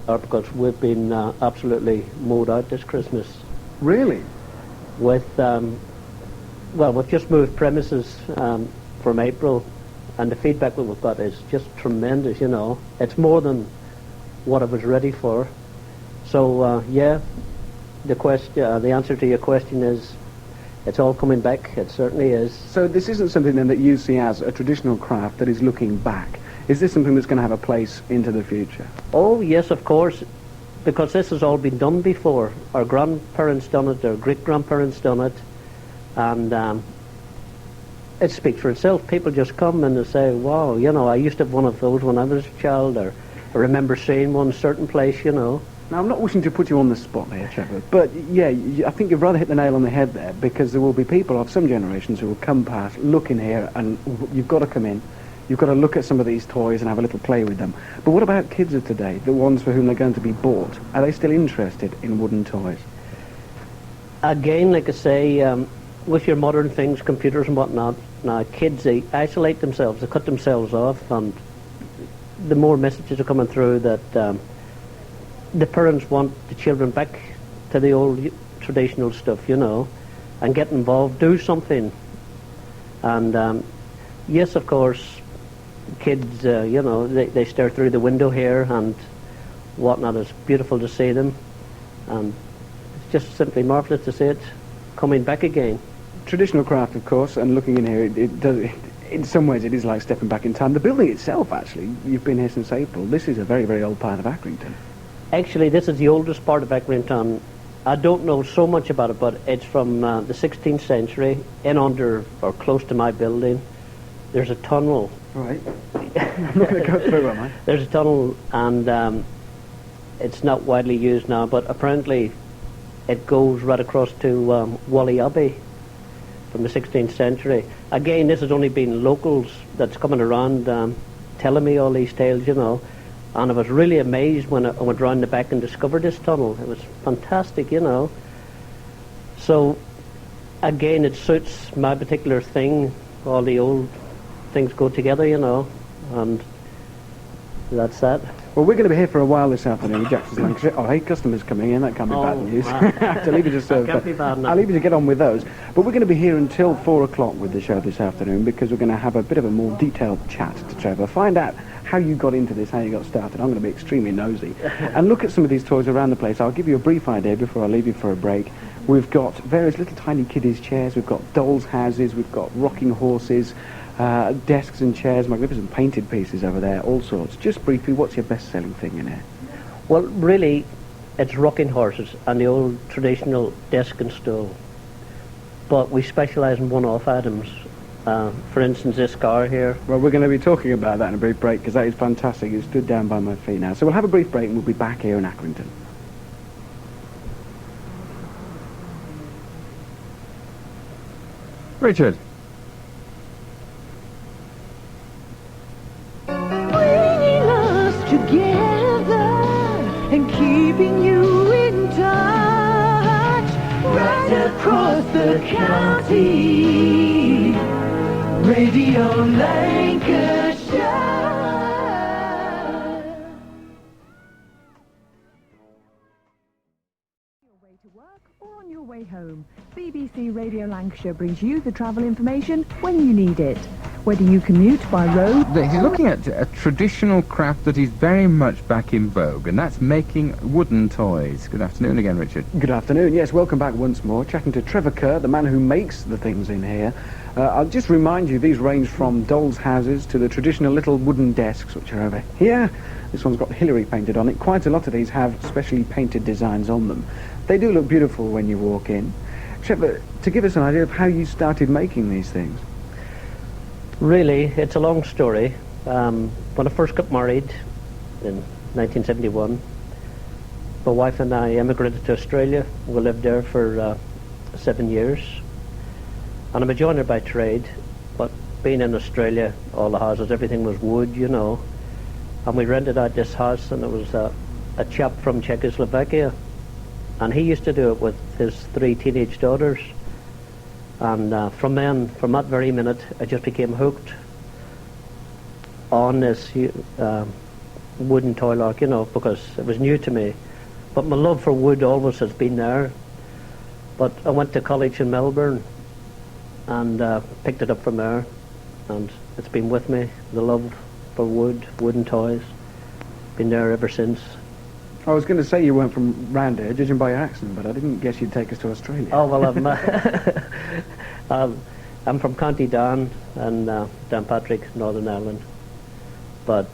because we've been absolutely mowed out this Christmas. Really? With, well, we've just moved premises from April, and the feedback that we've got is just tremendous, you know. It's more than what I was ready for. So, yeah, the answer to your question is it's all coming back. It certainly is. So this isn't something then that you see as a traditional craft that is looking back. Is this something that's going to have a place into the future? Oh, yes, of course, because this has all been done before. Our grandparents done it, our great-grandparents done it, and it speaks for itself. People just come and they say, wow, you know, I used to have one of those when I was a child, or I remember seeing one certain place, you know. Now, I'm not wishing to put you on the spot here, Trevor, but yeah, I think you've rather hit the nail on the head there, because there will be people of some generations who will come past, look in here, and you've got to come in. You've got to look at some of these toys and have a little play with them. But what about kids of today, the ones for whom they're going to be bought? Are they still interested in wooden toys? Again, like I say, with your modern things, computers and whatnot, now kids, they isolate themselves, they cut themselves off, and the more messages are coming through that the parents want the children back to the old traditional stuff, you know, and get involved, do something. And yes, of course, kids, you know, they stare through the window here and whatnot. It's beautiful to see them, and it's just simply marvellous to see it coming back again. Traditional craft, of course, and looking in here, it does. In some ways, it is like stepping back in time. The building itself, actually, you've been here since April. This is a very, very old part of Accrington. Actually, this is the oldest part of Accrington. I don't know so much about it, but it's from the 16th century, in under or close to my building. There's a tunnel. Right. I'm not going to go through, am I? There's a tunnel, and it's not widely used now, but apparently it goes right across to Whalley Abbey from the 16th century. Again, this has only been locals that's coming around telling me all these tales, you know. And I was really amazed when I went round the back and discovered this tunnel. It was fantastic, you know. So, again, it suits my particular thing. All the old things go together, you know, and that's that. Well, we're going to be here for a while this afternoon with Jackson's Lancashire. Oh, hey, customers coming in. That can't be bad news. I'll leave you to serve. Can't be bad enough. I'll leave you to get on with those. But we're going to be here until 4 o'clock with the show this afternoon, because we're going to have a bit of a more detailed chat to Trevor. Find out how you got into this, how you got started. I'm going to be extremely nosy. And look at some of these toys around the place. I'll give you a brief idea before I leave you for a break. We've got various little tiny kiddies' chairs. We've got dolls' houses. We've got rocking horses. Desks and chairs, magnificent painted pieces over there, all sorts. Just briefly, what's your best-selling thing in here? Well, really, it's rocking horses and the old traditional desk and stool. But we specialise in one-off items. For instance, this car here. Well, we're going to be talking about that in a brief break, because that is fantastic. It stood down by my feet now. So we'll have a brief break and we'll be back here in Accrington. Richard. And keeping you in touch right across the county. Radio Lancashire. Your way to work or on your way home, BBC Radio Lancashire brings you the travel information when you need it. Whether you commute by road... He's looking at a traditional craft that is very much back in vogue, and that's making wooden toys. Good afternoon again, Richard. Good afternoon. Yes, welcome back once more. Chatting to Trevor Kerr, the man who makes the things in here. I'll just remind you, these range from dolls' houses to the traditional little wooden desks, which are over here. This one's got Hillary painted on it. Quite a lot of these have specially painted designs on them. They do look beautiful when you walk in. Trevor, to give us an idea of how you started making these things. Really, it's a long story. When I first got married in 1971, my wife and I emigrated to Australia. We lived there for 7 years. And I'm a joiner by trade, but being in Australia, all the houses, everything was wood, you know. And we rented out this house, and it was a chap from Czechoslovakia. And he used to do it with his 3 teenage daughters. And from that very minute, I just became hooked on this wooden toy lock, because it was new to me. But my love for wood always has been there. But I went to college in Melbourne and picked it up from there, and it's been with me, the love for wood, wooden toys. Been there ever since. I was going to say you weren't from round here, judging by your accent, but I didn't guess you'd take us to Australia. Oh, well, I'm from County Down and Downpatrick, Northern Ireland. But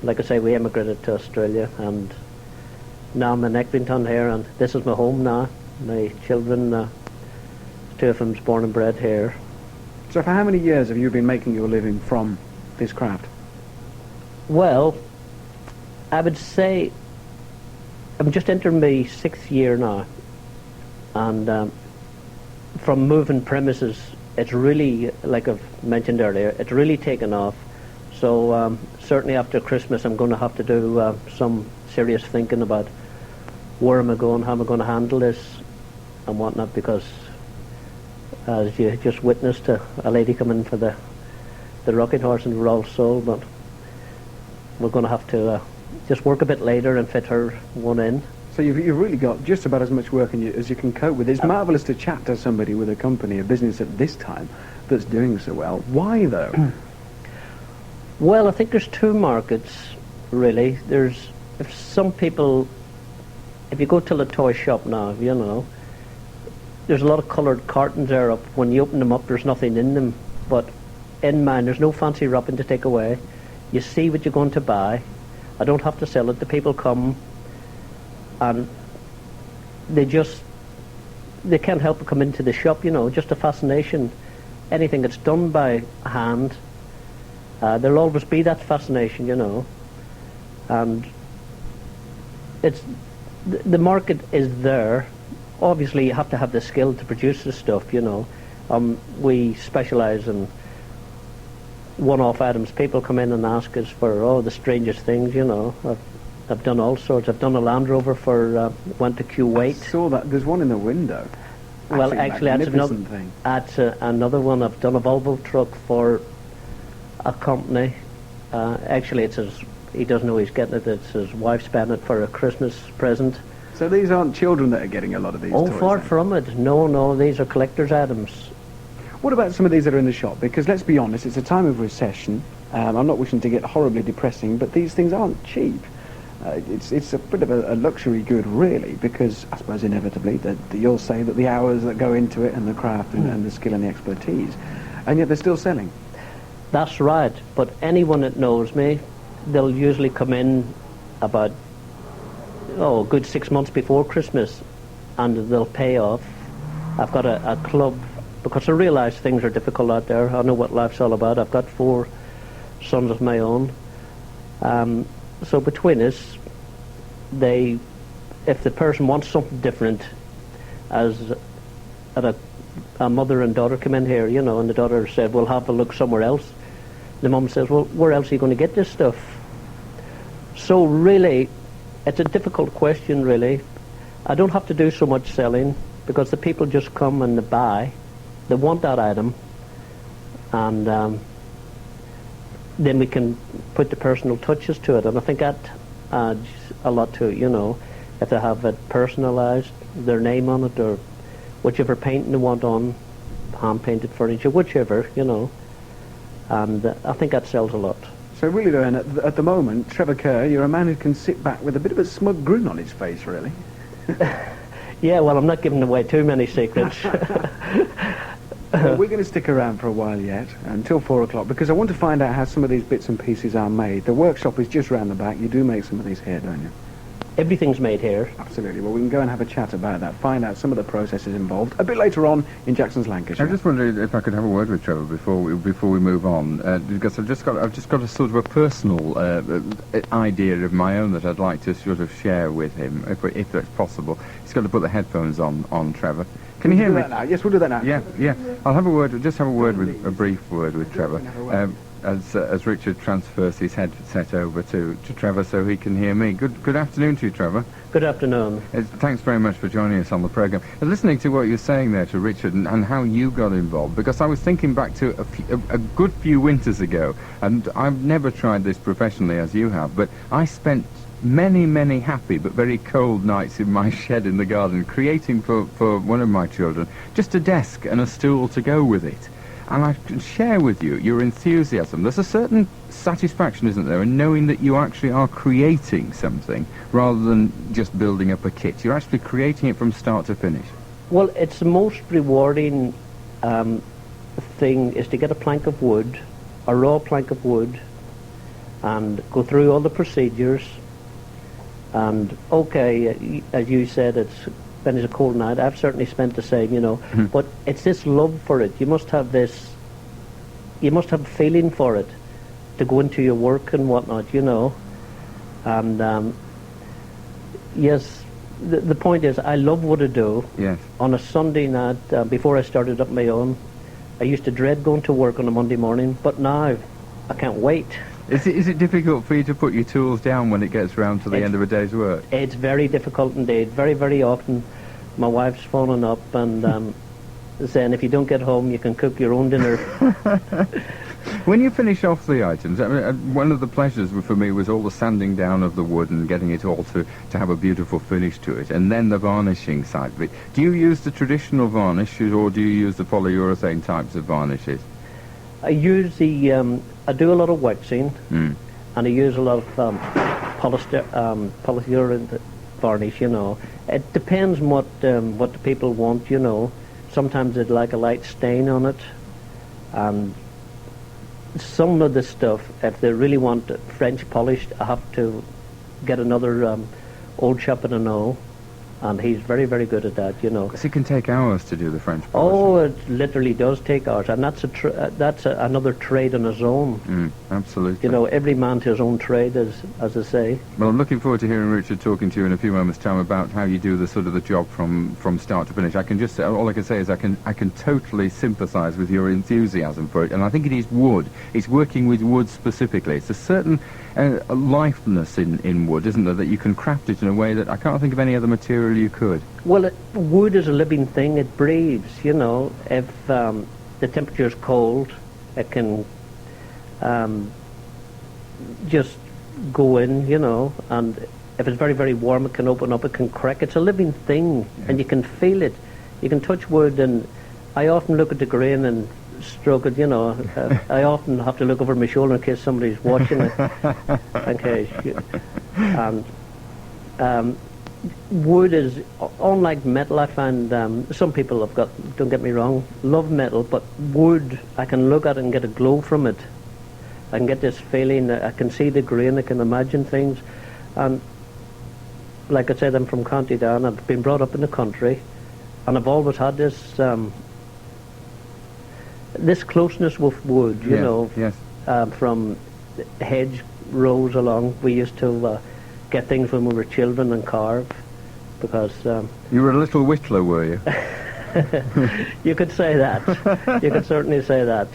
like I say, we emigrated to Australia, and now I'm in Accrington here, and this is my home now. My children, 2 of them's born and bred here. So for how many years have you been making your living from this craft? Well, I would say I'm just entering my 6th year now, and from moving premises, it's really, like I've mentioned earlier, it's really taken off. So certainly after Christmas I'm going to have to do some serious thinking about where am I going, how am I going to handle this and whatnot, because as you just witnessed, a lady come in for the rocking horse and we're all sold, but we're going to have to just work a bit later and fit her one in. So you've really got just about as much work as you can cope with. It's marvellous to chat to somebody with a company, a business at this time, that's doing so well. Why, though? Well, I think there's 2 markets, really. If you go to the toy shop now, there's a lot of coloured cartons there up. When you open them up, there's nothing in them. But in mine, there's no fancy wrapping to take away. You see what you're going to buy. I don't have to sell it. The people come and they can't help but come into the shop, just a fascination. Anything that's done by hand, there'll always be that fascination, and the market is there. Obviously you have to have the skill to produce the stuff, we specialise in one-off items. People come in and ask us for the strangest things, I've done all sorts. I've done a Land Rover went to Kuwait. I saw that. There's one in the window. Well, actually, that's another one. I've done a Volvo truck for a company. Actually, he doesn't know he's getting it. It's his wife's buying it for a Christmas present. So these aren't children that are getting a lot of these toys? Oh, far from it. No, these are collector's items. What about some of these that are in the shop? Because let's be honest, it's a time of recession. I'm not wishing to get horribly depressing, but these things aren't cheap. It's a bit of a luxury good, really, because I suppose inevitably that you'll say that the hours that go into it and the craft and the skill and the expertise, and yet they're still selling. That's right, but anyone that knows me, they'll usually come in about a good 6 months before Christmas, and they'll pay off. I've got a club, because I realise things are difficult out there. I know what life's all about. I've got 4 sons of my own. So between us, if the person wants something different, as a mother and daughter come in here, and the daughter said, we'll have a look somewhere else. The mum says, well, where else are you going to get this stuff? So really, it's a difficult question, really. I don't have to do so much selling, because the people just come and they buy. They want that item, and then we can put the personal touches to it, and I think that adds a lot to it, if they have it personalised, their name on it, or whichever painting they want on, hand-painted furniture, whichever, and I think that sells a lot. So really, though, at the moment, Trevor Kerr, you're a man who can sit back with a bit of a smug grin on his face, really. Yeah, well, I'm not giving away too many secrets. Well, we're going to stick around for a while yet, until 4 o'clock, because I want to find out how some of these bits and pieces are made. The workshop is just round the back. You do make some of these here, don't you? Everything's made here. Absolutely. Well, we can go and have a chat about that, find out some of the processes involved, a bit later on in Jackson's Lancashire. I just wondered if I could have a word with Trevor before we move on, because I've just got a sort of a personal idea of my own that I'd like to sort of share with him, if that's possible. He's got to put the headphones on, Trevor. Can you hear me? That now? Yes, we'll do that now. Yeah. I'll have a brief word with Trevor. as Richard transfers his headset over to Trevor so he can hear me. Good afternoon to you, Trevor. Good afternoon. Thanks very much for joining us on the programme. Listening to what you're saying there to Richard and how you got involved, because I was thinking back to a good few winters ago, and I've never tried this professionally as you have, but I spent many happy but very cold nights in my shed in the garden creating for one of my children just a desk and a stool to go with it. And I can share with you your enthusiasm. There's a certain satisfaction, isn't there, in knowing that you actually are creating something rather than just building up a kit. You're actually creating it from start to finish. Well, it's the most rewarding thing is to get a plank of wood, a raw plank of wood, and go through all the procedures. And okay, as you said, when it's a cold night, I've certainly spent the same, but it's this love for it. You must have a feeling for it to go into your work and whatnot, and yes, the point is I love what I do. Yes. On a Sunday night, before I started up my own, I used to dread going to work on a Monday morning, but now I can't wait. Is it difficult for you to put your tools down when it gets round to the end of a day's work? It's very difficult indeed. Very often my wife's phoning up and saying if you don't get home you can cook your own dinner. When you finish off the items, I mean, one of the pleasures for me was all the sanding down of the wood and getting it all to have a beautiful finish to it, and then the varnishing side of it. Do you use the traditional varnishes or do you use the polyurethane types of varnishes? I use I do a lot of waxing, and I use a lot of polyurethane varnish. It depends on what the people want. Sometimes they'd like a light stain on it, and some of the stuff, if they really want it French polished, I have to get another old chap that I know, and he's very good at that. Because it can take hours to do the French polish. Oh, it literally does take hours, and that's another trade on its own. Absolutely. Every man to his own trade, as I say. Well, I'm looking forward to hearing Richard talking to you in a few moments' time about how you do the job from start to finish. I can just say, all I can say is I can totally sympathise with your enthusiasm for it, and I think it is wood. It's working with wood specifically. It's a certain liveness in wood, isn't there, that you can craft it in a way that I can't think of any other material you could. Well, wood is a living thing. It breathes, If the temperature is cold, it can just go in, and if it's very warm, it can open up, it can crack. It's a living thing, and you can feel it. You can touch wood, and I often look at the grain and stroke it, I often have to look over my shoulder in case somebody's watching it. Okay. And wood is, unlike metal, I find some people don't get me wrong, love metal, but wood, I can look at it and get a glow from it. I can get this feeling, I can see the grain, I can imagine things. And like I said, I'm from County Down, I've been brought up in the country, and I've always had this this closeness with wood, Yes. From hedge rows along. We used to get things when we were children and carve, because... You were a little whittler, were you? You could say that. You could certainly say that.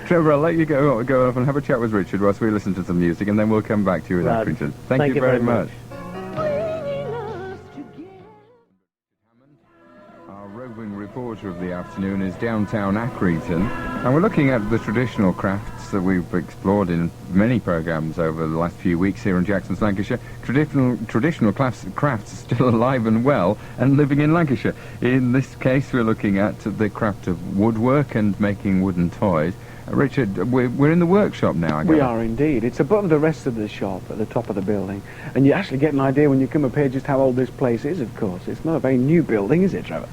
Trevor, I'll let you go off and have a chat with Richard whilst we listen to some music, and then we'll come back to you in Accrington. Thank you very much. Roving reporter of the afternoon is downtown Accrington, and we're looking at the traditional crafts that we've explored in many programmes over the last few weeks here in Jackson's Lancashire. Traditional crafts still alive and well and living in Lancashire. In this case, we're looking at the craft of woodwork and making wooden toys. Richard, we're in the workshop now, I guess. We are indeed. It's above the rest of the shop at the top of the building, and you actually get an idea when you come up here just how old this place is, of course. It's not a very new building, is it, Trevor?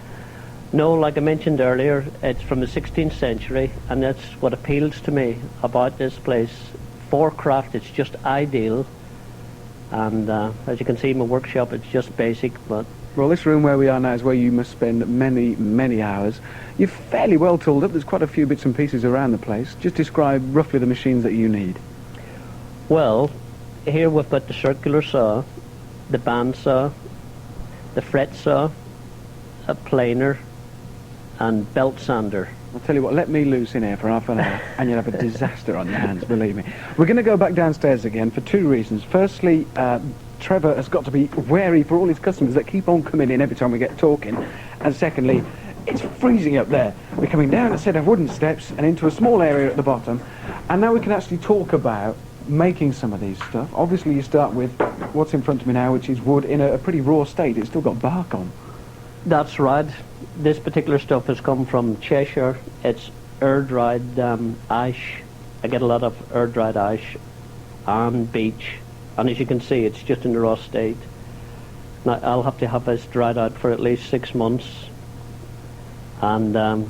No, like I mentioned earlier, it's from the 16th century, and that's what appeals to me about this place. For craft, it's just ideal, and as you can see, my workshop, it's just basic, but... Well, this room where we are now is where you must spend many hours. You're fairly well tooled up. There's quite a few bits and pieces around the place. Just describe roughly the machines that you need. Well, here we've got the circular saw, the band saw, the fret saw, a planer, and belt sander. I'll tell you what, let me loose in here for half an hour and you'll have a disaster on your hands, believe me. We're going to go back downstairs again for two reasons. Firstly, Trevor has got to be wary for all his customers that keep on coming in every time we get talking. And secondly, it's freezing up there. We're coming down a set of wooden steps and into a small area at the bottom. And now we can actually talk about making some of these stuff. Obviously, you start with what's in front of me now, which is wood in a pretty raw state. It's still got bark on. That's right. This particular stuff has come from Cheshire. It's air-dried ash. I get a lot of air-dried ash and beech. And as you can see, it's just in the raw state. Now, I'll have to have this dried out for at least 6 months and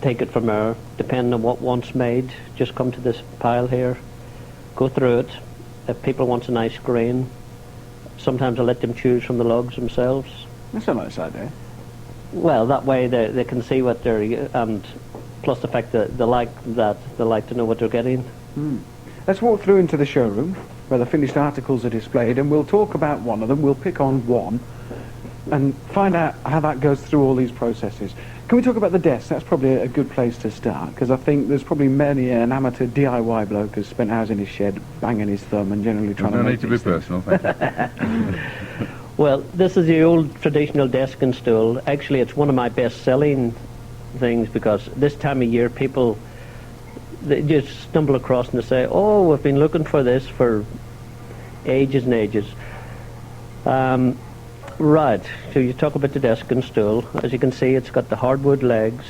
take it from there. Depending on what one's made, just come to this pile here, go through it. If people want a nice grain, sometimes I let them choose from the logs themselves. That's a nice idea. Well, that way they can see what they're, and plus the fact that they like to know what they're getting. Let's walk through into the showroom where the finished articles are displayed, and we'll talk about one of them. We'll pick on one and find out how that goes through all these processes. Can we talk about the desk? That's probably a good place to start, because I think there's probably many an amateur DIY bloke who's spent hours in his shed banging his thumb and generally trying to make need to be personal, thank you. Well, this is the old traditional desk and stool. Actually, it's one of my best-selling things because this time of year people, they just stumble across and they say, oh, we've been looking for this for ages and ages. Right, so you talk about the desk and stool. As you can see, it's got the hardwood legs.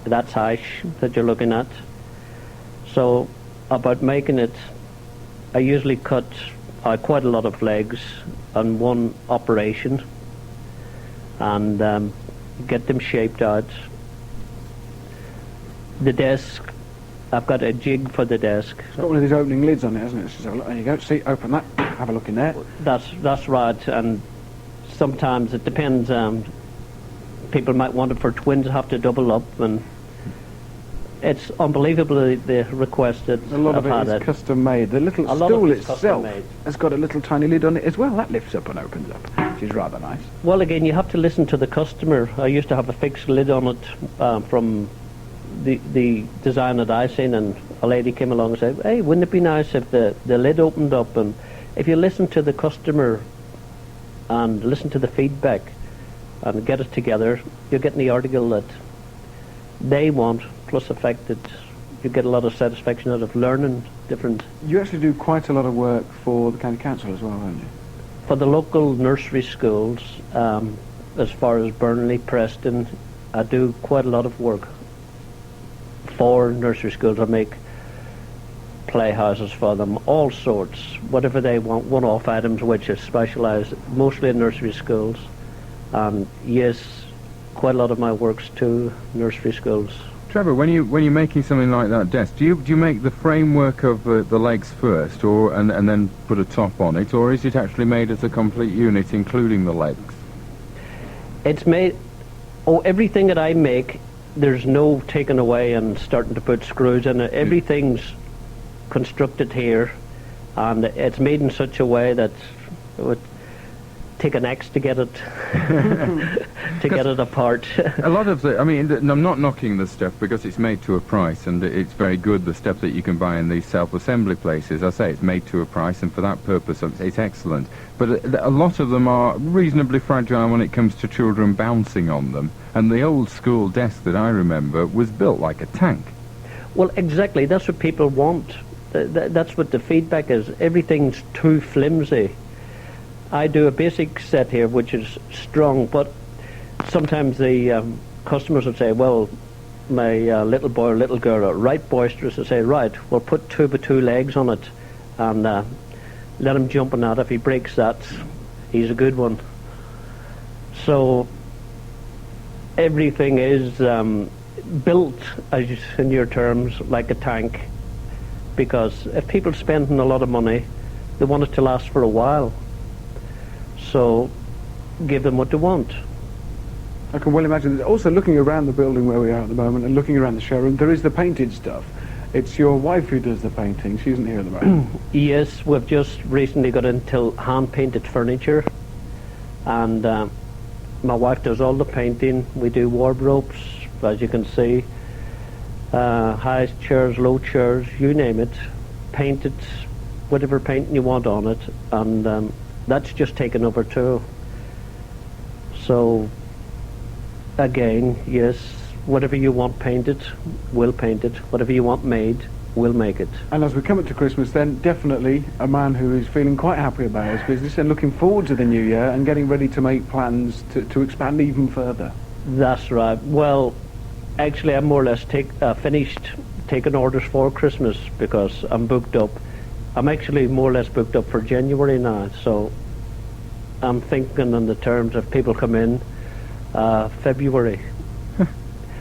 That's ash that you're looking at. So about making it, I usually cut quite a lot of legs on one operation and get them shaped out. The desk, I've got a jig for the desk. It's got one of these opening lids on it, hasn't it? So there you go. See, open that. Have a look in there. That's right. And sometimes it depends. People might want it for twins, have to double up, and it's unbelievably the request that a lot I've of had it is custom made. The little stool itself has got a little tiny lid on it as well. That lifts up and opens up, which is rather nice. Well, again, you have to listen to the customer. I used to have a fixed lid on it from the design that I seen, and a lady came along and said, hey, wouldn't it be nice if the lid opened up? And if you listen to the customer and listen to the feedback and get it together, you're getting the article that they want, plus the fact that you get a lot of satisfaction out of learning different... You actually do quite a lot of work for the county council as well, don't you? For the local nursery schools, as far as Burnley, Preston, I do quite a lot of work for nursery schools. I make playhouses for them, all sorts, whatever they want, one-off items which are specialised mostly in nursery schools. And yes, quite a lot of my work's to nursery schools. Trevor, when you're making something like that desk, do you make the framework of the legs first, or and then put a top on it, or is it actually made as a complete unit, including the legs? It's made. Oh, everything that I make, there's no taking away and starting to put screws in it. Everything's constructed here, and it's made in such a way that it would take an axe to get it to get it apart. A lot of the, I mean, I'm not knocking the stuff because it's made to a price, and it's very good, the stuff that you can buy in these self-assembly places. I say it's made to a price, and for that purpose it's excellent. But a lot of them are reasonably fragile when it comes to children bouncing on them. And the old school desk that I remember was built like a tank. Well, exactly. That's what people want. That's what the feedback is. Everything's too flimsy. I do a basic set here, which is strong, but sometimes the customers would say, well, my little boy or little girl are right boisterous. I say, right, we'll put 2 by 2 legs on it and let him jump on that. If he breaks that, he's a good one. So everything is built, as in your terms, like a tank, because if people are spending a lot of money, they want it to last for a while. So give them what they want. I can well imagine that. Also, looking around the building where we are at the moment and looking around the showroom, there is the painted stuff. It's your wife who does the painting. She isn't here at the moment. Yes, we've just recently got into hand-painted furniture, and my wife does all the painting. We do wardrobes, as you can see. High chairs, low chairs, you name it. Painted, whatever painting you want on it, and that's just taken over too. So, again, yes, whatever you want painted, we'll paint it. Whatever you want made, we'll make it. And as we come up to Christmas, then definitely a man who is feeling quite happy about his business and looking forward to the new year and getting ready to make plans to expand even further. That's right. Well, actually, I'm more or less finished taking orders for Christmas because I'm booked up. I'm actually more or less booked up for January now, so I'm thinking in the terms of people come in February.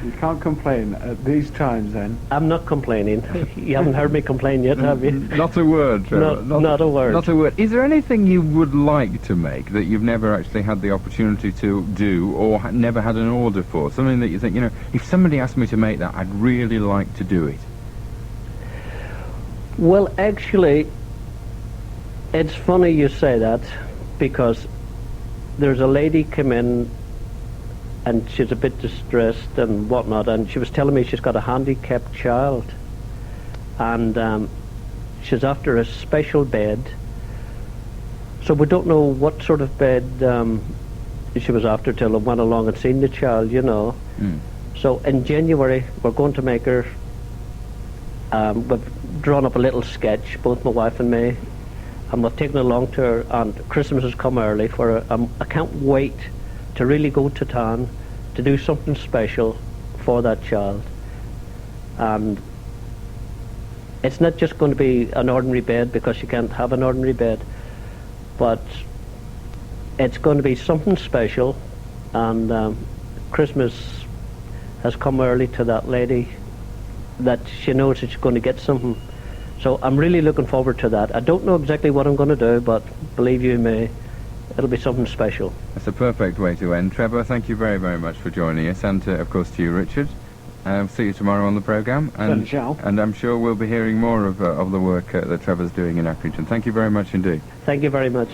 You can't complain at these times, then. I'm not complaining. You haven't heard me complain yet, have you? Not a word, Trevor. Not a word. Not a word. Is there anything you would like to make that you've never actually had the opportunity to do or never had an order for? Something that you think, you know, if somebody asked me to make that, I'd really like to do it. Well, actually, it's funny you say that because there's a lady come in and she's a bit distressed and whatnot, and she was telling me she's got a handicapped child, and she's after a special bed. So we don't know what sort of bed she was after till I went along and seen the child, you know. So in January we're going to make her, we've drawn up a little sketch, both my wife and me, and we've taken it along to her, and Christmas has come early for her. I can't wait to really go to town to do something special for that child. And it's not just going to be an ordinary bed, because you can't have an ordinary bed, but it's going to be something special. And Christmas has come early to that lady, that she knows that she's going to get something. So I'm really looking forward to that. I don't know exactly what I'm going to do, but believe you me, it'll be something special. That's a perfect way to end. Trevor, thank you very, very much for joining us, and of course to you, Richard. See you tomorrow on the programme, and I'm sure we'll be hearing more of the work that Trevor's doing in Accrington. Thank you very much indeed. Thank you very much.